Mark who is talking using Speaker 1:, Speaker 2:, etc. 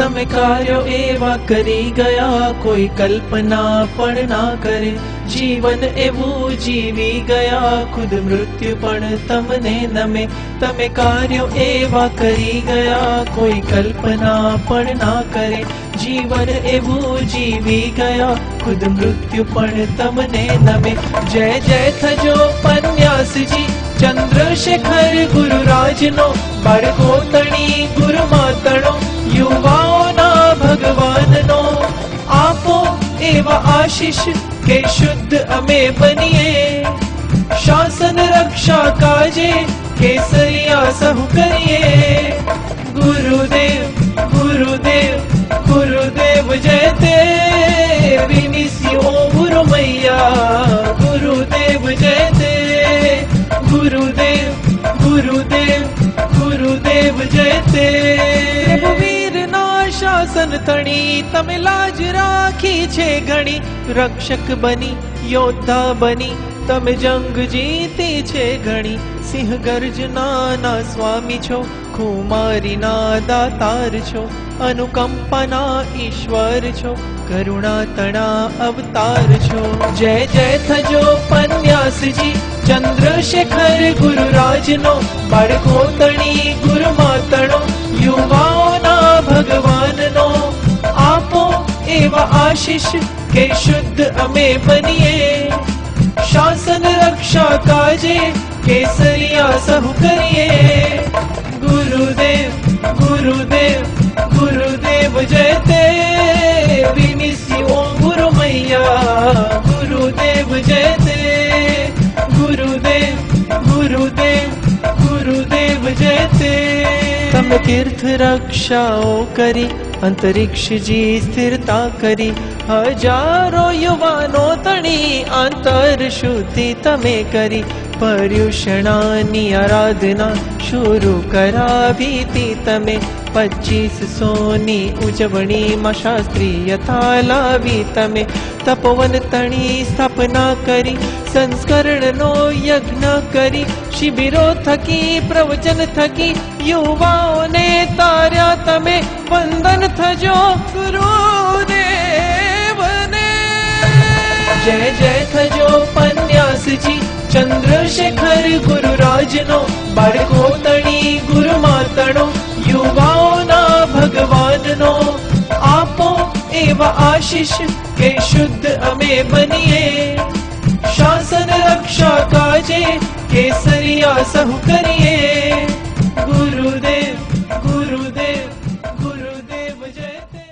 Speaker 1: તમે કાર્યો એવા કરી ગયા કોઈ કલ્પના પણ ના કરે। જીવન એવું જીવી ગયા ખુદ મૃત્યુ પણ તમને નમે। તમે કાર્યો એવા કરી ગયા કોઈ કલ્પના પણ ના કરે। જીવન એવું જીવી ગયા ખુદ મૃત્યુ પણ તમને નમે। જય જય થજો પન્યાસજી ચંદ્રશેખર ગુરુરાજનો। બાળકો તણી ગુરુ માતણો યુવાઓના ભગવાનનો। આપો એવા આશીષ કે શુદ્ધ અમે બનીએ। શાસન રક્ષા કાજે કેસરિયા સહુ કરીએ। ગુરુદેવ ગુરુદેવ गुरुदेव जयते विनिस्यो गुरु मैया। गुरुदेव जयते गुरुदेव गुरुदेव गुरुदेव जयते। रघुवीर ना शासन तणी तमे लाज राखी छे घणी। रक्षक बनी योद्धा बनी तमे जंग जीती छे घणी। सिंह गर्जना ना स्वामी छो खुमारी ना दातार छो। अनुकंपना ईश्वर छो करुणा तना अवतार छो। जय जय थजो पन्यासजी चंद्रशेखर गुरुराजनो। बाळको तणी गुरु मातणो युवाओना भगवाननो। आपो एवा आशीष के शुद्ध अमे बनिए। शासन रक्षा काजे केसरिया सहु करिए। गुरुदेव गुरुदेव गुरुदेव जयते विनिस्यो गुरु मैया। गुरुदेव जयते गुरुदेव गुरुदेव गुरुदेव जयते। तमे तीर्थ रक्षाओ करी अंतरिक्ष जी स्थिरता करी। हजारों युवानो तणी अंतर शुद्धि तमे करी। पर्युषणानी आराधना शुरू करावी तमे। 2500ની ઉજવણીમાં શાસ્ત્રીયતા લાવી તમે। તપોવન તણી સ્થાપના કરી સંસ્કરણનો યજ્ઞ કરી। શિબિરો થકી પ્રવચન થકી યુવાઓને તાર્યા તમે। વંદન થજો ગુરુદેવને। જય જય થજો પન્યાસજી ચંદ્રશેખર ગુરુરાજનો। બાળકો તણી ગુરુ માતણો युवाओना भगवाननो। आपो एवा आशीष के शुद्ध अमे बनिए। शासन रक्षा काजे केसरिया सहु करिए।